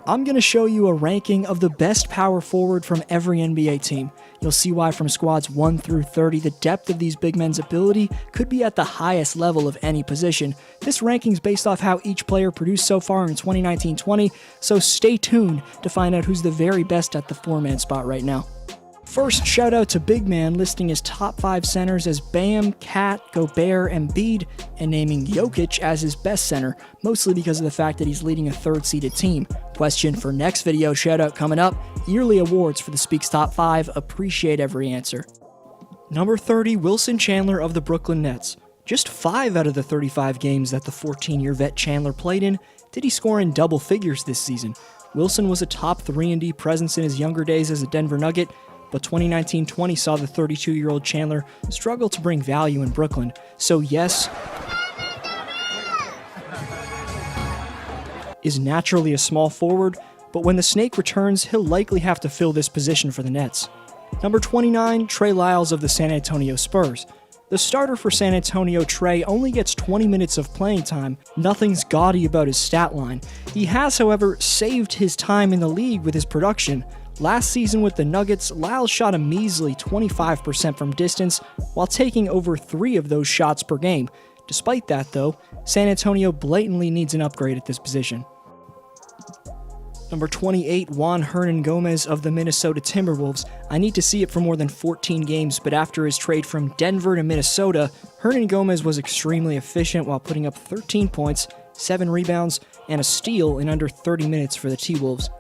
I'm going to show you a ranking of the best power forward from every NBA team. You'll see why from squads 1 through 30, the depth of these big men's ability could be at the highest level of any position. This ranking's based off how each player produced so far in 2019-20, so stay tuned to find out who's the very best at the 4-man spot right now. First, shout out to Big Man listing his top 5 centers as Bam, Cat, Gobert, and Embiid, and naming Jokic as his best center, mostly because of the fact that he's leading a third-seeded team. Question for next video shout out coming up, yearly awards for the Speaks Top 5, appreciate every answer. Number 30, Wilson Chandler of the Brooklyn Nets. Just 5 out of the 35 games that the 14-year vet Chandler played in did he score in double figures this season. Wilson was a top 3-and-D presence in his younger days as a Denver Nugget, but 2019-20 saw the 32-year-old Chandler struggle to bring value in Brooklyn. So yes, is naturally a small forward, but when the Snake returns, he'll likely have to fill this position for the Nets. Number 29, Trey Lyles of the San Antonio Spurs. The starter for San Antonio, Trey, only gets 20 minutes of playing time. Nothing's gaudy about his stat line. He has, however, saved his time in the league with his production. Last season with the Nuggets, Lyles shot a measly 25% from distance, while taking over 3 of those shots per game. Despite that, though, San Antonio blatantly needs an upgrade at this position. Number 28, Juan Hernangomez of the Minnesota Timberwolves. I need to see it for more than 14 games, but after his trade from Denver to Minnesota, Hernangomez was extremely efficient while putting up 13 points, 7 rebounds, and a steal in under 30 minutes for the T-Wolves.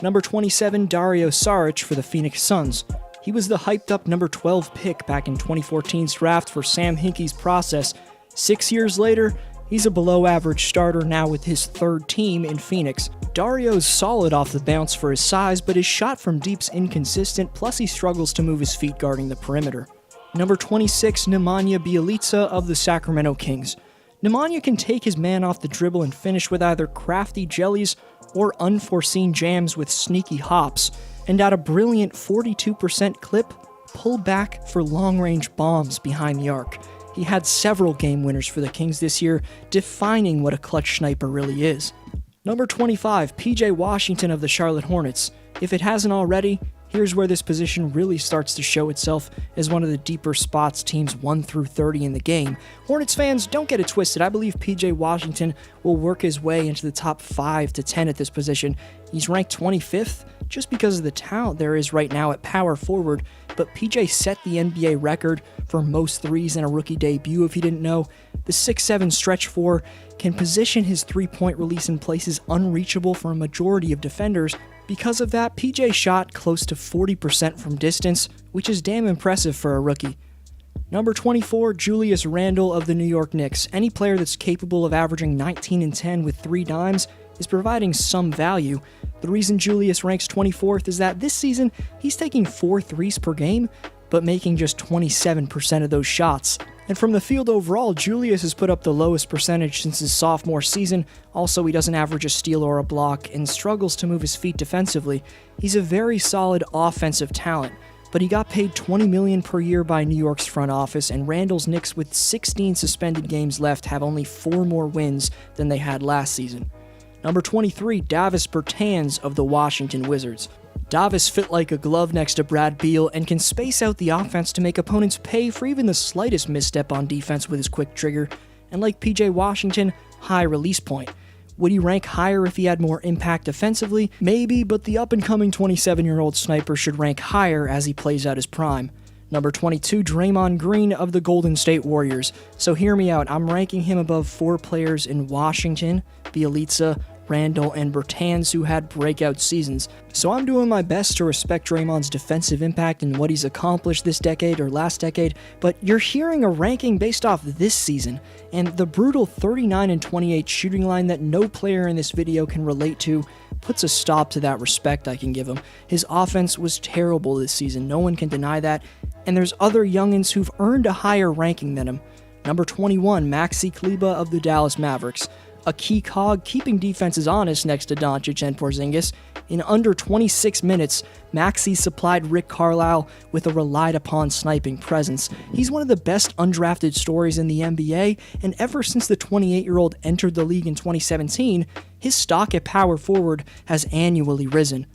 Number 27, Dario Saric for the Phoenix Suns. He was the hyped-up number 12 pick back in 2014's draft for Sam Hinkie's process. 6 years later, he's a below-average starter now with his 3rd team in Phoenix. Dario's solid off the bounce for his size, but his shot from deep's inconsistent, plus he struggles to move his feet guarding the perimeter. Number 26, Nemanja Bjelica of the Sacramento Kings. Nemanja can take his man off the dribble and finish with either crafty jellies or unforeseen jams with sneaky hops, and at a brilliant 42% clip, pull back for long-range bombs behind the arc. He had several game winners for the Kings this year, defining what a clutch sniper really is. Number 25, PJ Washington of the Charlotte Hornets. If it hasn't already, here's where this position really starts to show itself as one of the deeper spots teams 1 through 30 in the game. Hornets fans, don't get it twisted. I believe PJ Washington will work his way into the top 5 to 10 at this position. He's ranked 25th just because of the talent there is right now at power forward, but PJ set the NBA record for most threes in a rookie debut if you didn't know. The 6'7 stretch 4 can position his three-point release in places unreachable for a majority of defenders. Because of that, PJ shot close to 40% from distance, which is damn impressive for a rookie. Number 24, Julius Randle of the New York Knicks. Any player that's capable of averaging 19 and 10 with 3 dimes is providing some value. The reason Julius ranks 24th is that this season, he's taking 4 threes per game, but making just 27% of those shots. And from the field overall, Julius has put up the lowest percentage since his sophomore season. Also, he doesn't average a steal or a block and struggles to move his feet defensively. He's a very solid offensive talent, but he got paid $20 million per year by New York's front office, and Randall's Knicks with 16 suspended games left have only 4 more wins than they had last season. Number 23, Davis Bertans of the Washington Wizards. Davis fit like a glove next to Brad Beal and can space out the offense to make opponents pay for even the slightest misstep on defense with his quick trigger, and like PJ Washington, high release point. Would he rank higher if he had more impact defensively? Maybe, but the up-and-coming 27-year-old sniper should rank higher as he plays out his prime. Number 22, Draymond Green of the Golden State Warriors. So hear me out, I'm ranking him above 4 players in Washington, Bjelica, Randle, and Bertans who had breakout seasons. So I'm doing my best to respect Draymond's defensive impact and what he's accomplished this decade or last decade, but you're hearing a ranking based off this season, and the brutal 39 and 28 shooting line that no player in this video can relate to puts a stop to that respect I can give him. His offense was terrible this season, no one can deny that, and there's other youngins who've earned a higher ranking than him. Number 21, Maxi Kleber of the Dallas Mavericks. a key cog keeping defenses honest next to Doncic and Porzingis. In under 26 minutes, Maxey supplied Rick Carlisle with a relied-upon sniping presence. He's one of the best undrafted stories in the NBA, and ever since the 28-year-old entered the league in 2017, his stock at power forward has annually risen.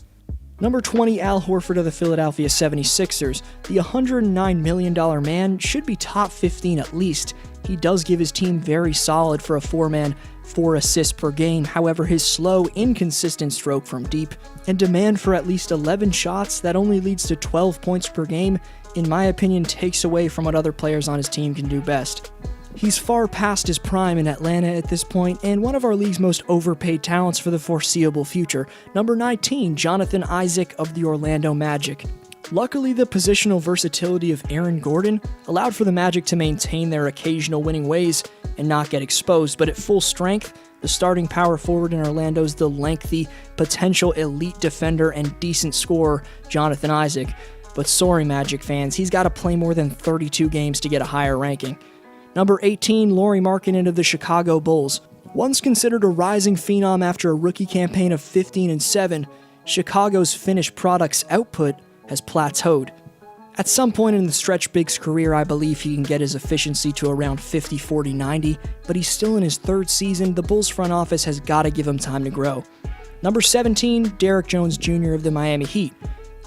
Number 20, Al Horford of the Philadelphia 76ers. The $109 million man should be top 15 at least. He does give his team very solid for a four-man, 4 assists per game. However, his slow, inconsistent stroke from deep and demand for at least 11 shots that only leads to 12 points per game, in my opinion, takes away from what other players on his team can do best. He's far past his prime in Atlanta at this point, and one of our league's most overpaid talents for the foreseeable future. Number 19, Jonathan Isaac of the Orlando Magic. Luckily, the positional versatility of Aaron Gordon allowed for the Magic to maintain their occasional winning ways and not get exposed, but at full strength, the starting power forward in Orlando is the lengthy, potential elite defender and decent scorer, Jonathan Isaac. But sorry, Magic fans, he's got to play more than 32 games to get a higher ranking. Number 18, Lauri Markkanen of the Chicago Bulls. Once considered a rising phenom after a rookie campaign of 15-7, Chicago's finished product's output has plateaued. At some point in the stretch big's career, I believe he can get his efficiency to around 50-40-90, but he's still in his third season. The Bulls front office has got to give him time to grow. Number 17, Derrick Jones Jr. of the Miami Heat.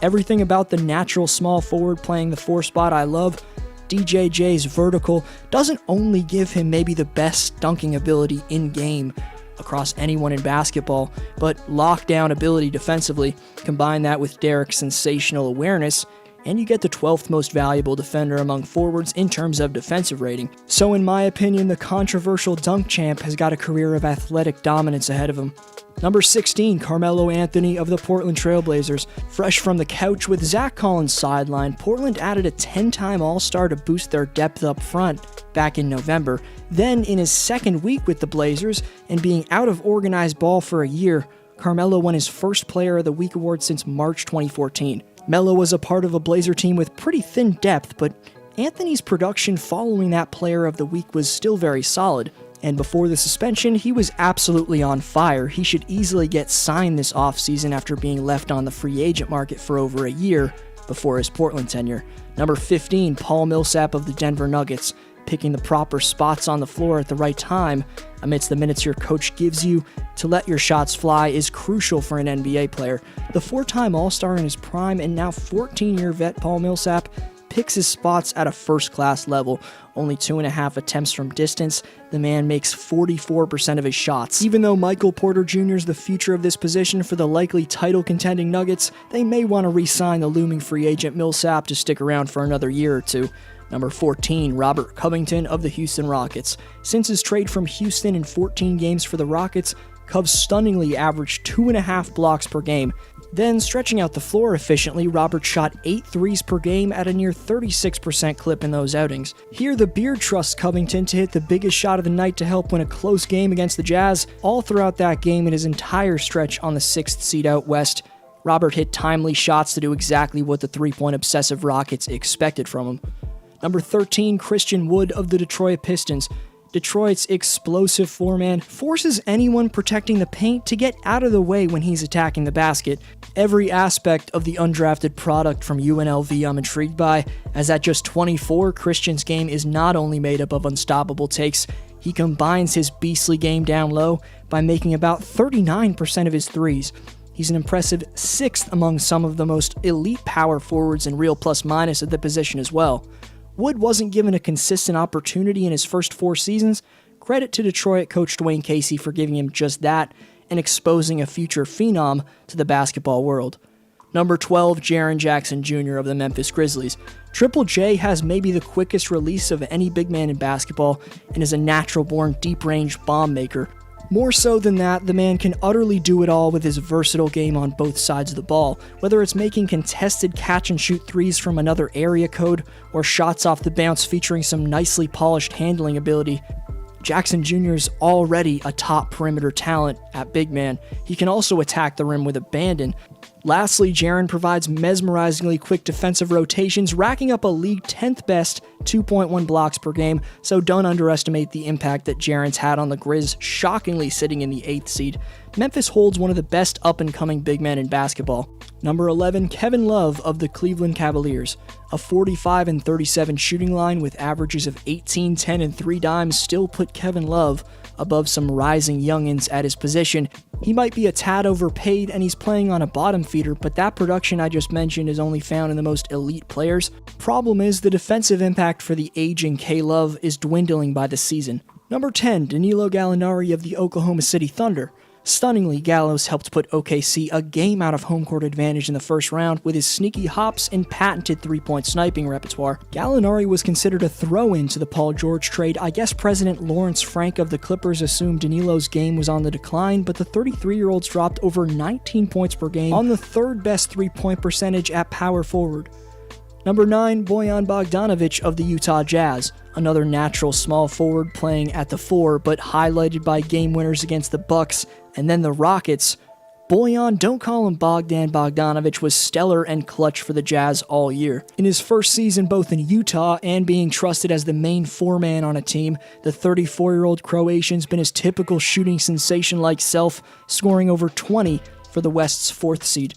Everything about the natural small forward playing the 4 spot I love. DJJ's vertical doesn't only give him maybe the best dunking ability in-game across anyone in basketball, but lockdown ability defensively. Combine that with Derrick's sensational awareness, and you get the 12th most valuable defender among forwards in terms of defensive rating. So in my opinion, the controversial dunk champ has got a career of athletic dominance ahead of him. Number 16, Carmelo Anthony of the Portland Trail Blazers. Fresh from the couch with Zach Collins sidelined, Portland added a 10-time All-Star to boost their depth up front back in November. Then, in his second week with the Blazers, and being out of organized ball for a year, Carmelo won his first Player of the Week award since March 2014. Melo was a part of a Blazer team with pretty thin depth, but Anthony's production following that Player of the Week was still very solid. And before the suspension, he was absolutely on fire. He should easily get signed this offseason after being left on the free agent market for over a year before his Portland tenure. Number 15, Paul Millsap of the Denver Nuggets. Picking the proper spots on the floor at the right time amidst the minutes your coach gives you to let your shots fly is crucial for an NBA player. The 4-time All-Star in his prime and now 14-year vet Paul Millsap picks his spots at a first-class level. Only 2.5 attempts from distance, the man makes 44% of his shots. Even though Michael Porter Jr. is the future of this position for the likely title-contending Nuggets, they may want to re-sign the looming free agent Millsap to stick around for another year or two. Number 14, Robert Covington of the Houston Rockets. Since his trade from Houston in 14 games for the Rockets, Cubs stunningly averaged 2.5 blocks per game. Then, stretching out the floor efficiently, Robert shot 8 threes per game at a near 36% clip in those outings. Here, the Beard trusts Covington to hit the biggest shot of the night to help win a close game against the Jazz. All throughout that game and his entire stretch on the 6th seed out west, Robert hit timely shots to do exactly what the three-point obsessive Rockets expected from him. Number 13, Christian Wood of the Detroit Pistons. Detroit's explosive four-man forces anyone protecting the paint to get out of the way when he's attacking the basket. Every aspect of the undrafted product from UNLV I'm intrigued by, as at just 24, Christian's game is not only made up of unstoppable takes, he combines his beastly game down low by making about 39% of his threes. He's an impressive 6th among some of the most elite power forwards and real plus-minus at the position as well. Wood wasn't given a consistent opportunity in his first 4 seasons. Credit to Detroit coach Dwayne Casey for giving him just that and exposing a future phenom to the basketball world. Number 12, Jaren Jackson Jr. of the Memphis Grizzlies. Triple J has maybe the quickest release of any big man in basketball and is a natural-born deep-range bomb maker. More so than that, the man can utterly do it all with his versatile game on both sides of the ball, whether it's making contested catch-and-shoot threes from another area code or shots off the bounce featuring some nicely polished handling ability. Jackson Jr. is already a top perimeter talent at big man. He can also attack the rim with abandon. Lastly, Jaren provides mesmerizingly quick defensive rotations, racking up a league 10th best 2.1 blocks per game, so don't underestimate the impact that Jaren's had on the Grizz, shockingly sitting in the 8th seed. Memphis holds one of the best up-and-coming big men in basketball. Number 11, Kevin Love of the Cleveland Cavaliers. A 45-37 shooting line with averages of 18, 10, and 3 dimes still put Kevin Love above some rising youngins at his position. He might be a tad overpaid and he's playing on a bottom feeder, but that production I just mentioned is only found in the most elite players. Problem is, the defensive impact for the aging K-Love is dwindling by the season. Number 10, Danilo Gallinari of the Oklahoma City Thunder. Stunningly, Gallos helped put OKC a game out of home court advantage in the first round with his sneaky hops and patented three-point sniping repertoire. Gallinari was considered a throw-in to the Paul George trade. I guess President Lawrence Frank of the Clippers assumed Danilo's game was on the decline, but the 33-year-old's dropped over 19 points per game on the third best three-point percentage at power forward. Number 9, Bojan Bogdanovic of the Utah Jazz. Another natural small forward playing at the 4, but highlighted by game winners against the Bucks and then the Rockets. Bojan, don't call him Bogdan Bogdanovic, was stellar and clutch for the Jazz all year. In his first season both in Utah and being trusted as the main four-man on a team, the 34-year-old Croatian's been his typical shooting sensation-like self, scoring over 20 for the West's 4th seed.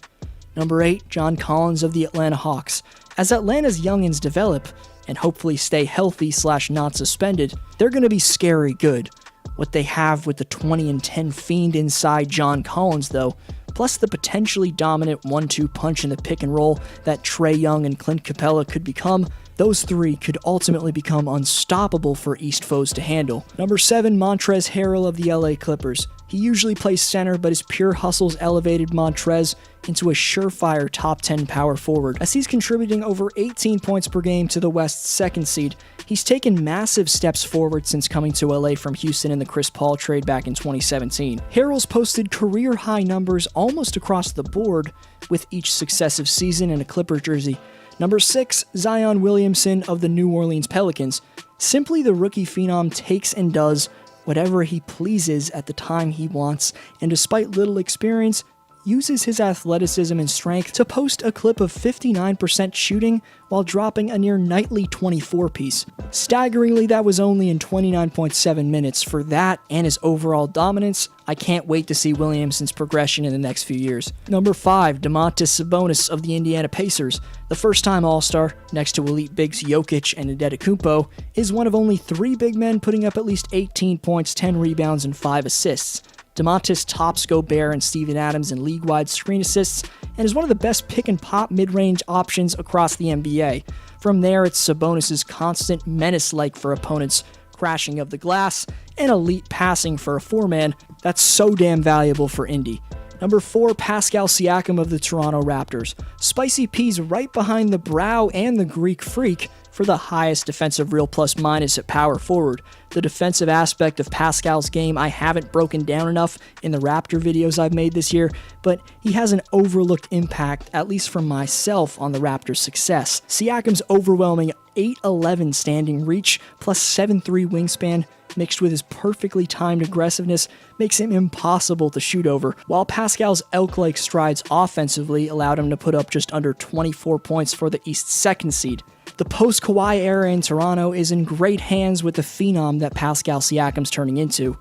Number 8, John Collins of the Atlanta Hawks. As Atlanta's youngins develop, and hopefully stay healthy/not suspended, they're going to be scary good. What they have with the 20-10 fiend inside John Collins, though, plus the potentially dominant 1-2 punch in the pick and roll that Trae Young and Clint Capella could become, those three could ultimately become unstoppable for East foes to handle. Number 7, Montrezl Harrell of the LA Clippers. He usually plays center, but his pure hustles elevated Montrez into a surefire top 10 power forward. As he's contributing over 18 points per game to the West's 2nd seed, he's taken massive steps forward since coming to LA from Houston in the Chris Paul trade back in 2017. Harrell's posted career-high numbers almost across the board with each successive season in a Clipper jersey. Number 6, Zion Williamson of the New Orleans Pelicans. Simply the rookie phenom takes and does whatever he pleases at the time he wants, and despite little experience, uses his athleticism and strength to post a clip of 59% shooting while dropping a near nightly 24-piece. Staggeringly, that was only in 29.7 minutes. For that and his overall dominance, I can't wait to see Williamson's progression in the next few years. Number 5, Domantas Sabonis of the Indiana Pacers. The first-time All-Star, next to elite bigs Jokic and Antetokounmpo, is one of only 3 big men putting up at least 18 points, 10 rebounds, and 5 assists. Domantas tops Gobert and Steven Adams in league-wide screen assists, and is one of the best pick-and-pop mid-range options across the NBA. From there, it's Sabonis' constant menace-like for opponents, crashing of the glass, and elite passing for a 4-man that's so damn valuable for Indy. Number 4, Pascal Siakam of the Toronto Raptors. Spicy P's right behind the Brow and the Greek Freak for the highest defensive real plus-minus at power forward. The defensive aspect of Pascal's game I haven't broken down enough in the Raptor videos I've made this year, but he has an overlooked impact, at least from myself, on the Raptors' success. Siakam's overwhelming 8'11 standing reach plus 7'3 wingspan mixed with his perfectly timed aggressiveness makes him impossible to shoot over, while Pascal's elk-like strides offensively allowed him to put up just under 24 points for the East's 2nd seed. The post-Kawhi era in Toronto is in great hands with the phenom that Pascal Siakam's turning into.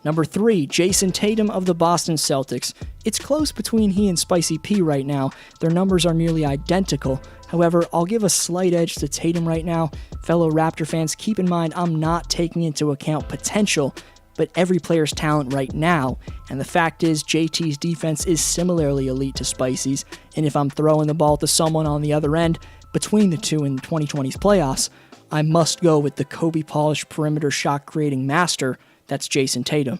Number 3, Jason Tatum of the Boston Celtics. It's close between he and Spicy P right now. Their numbers are nearly identical. However, I'll give a slight edge to Tatum right now. Fellow Raptor fans, keep in mind I'm not taking into account potential, but every player's talent right now, and the fact is JT's defense is similarly elite to Spicy's, and if I'm throwing the ball to someone on the other end, between the two in 2020's playoffs, I must go with the Kobe-polished perimeter shot-creating master, that's Jason Tatum.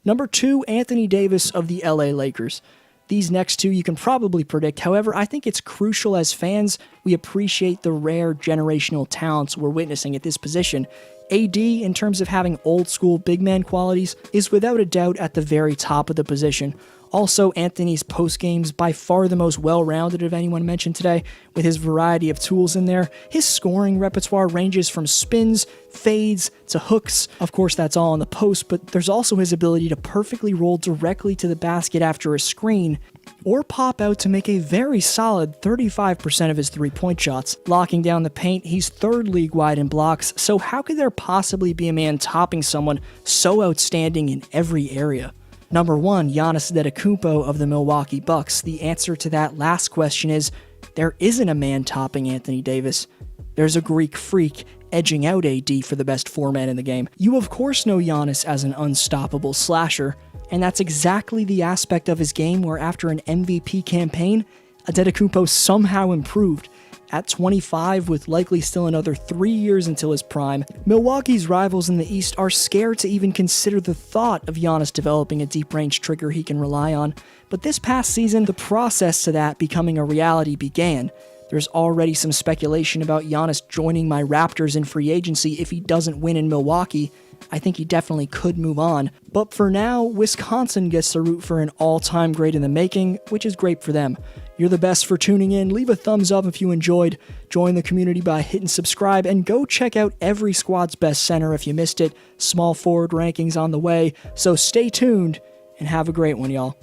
Number 2, Anthony Davis of the LA Lakers. These next two you can probably predict, however, I think it's crucial as fans we appreciate the rare generational talents we're witnessing at this position. AD, in terms of having old-school big man qualities, is without a doubt at the very top of the position. Also, Anthony's post-game's by far the most well-rounded of anyone mentioned today, with his variety of tools in there. His scoring repertoire ranges from spins, fades, to hooks. Of course, that's all on the post, but there's also his ability to perfectly roll directly to the basket after a screen, or pop out to make a very solid 35% of his three-point shots. Locking down the paint, he's third league-wide in blocks, so how could there possibly be a man topping someone so outstanding in every area? Number 1, Giannis Antetokounmpo of the Milwaukee Bucks. The answer to that last question is, there isn't a man topping Anthony Davis. There's a Greek freak edging out AD for the best four-man in the game. You of course know Giannis as an unstoppable slasher, and that's exactly the aspect of his game where after an MVP campaign, Antetokounmpo somehow improved. At 25, with likely still another 3 years until his prime, Milwaukee's rivals in the East are scared to even consider the thought of Giannis developing a deep-range trigger he can rely on. But this past season, the process to that becoming a reality began. There's already some speculation about Giannis joining my Raptors in free agency if he doesn't win in Milwaukee. I think he definitely could move on. But for now, Wisconsin gets to root for an all-time great in the making, which is great for them. You're the best for tuning in. Leave a thumbs up if you enjoyed. Join the community by hitting subscribe, and go check out every squad's best center if you missed it. Small forward rankings on the way, so stay tuned and have a great one, y'all.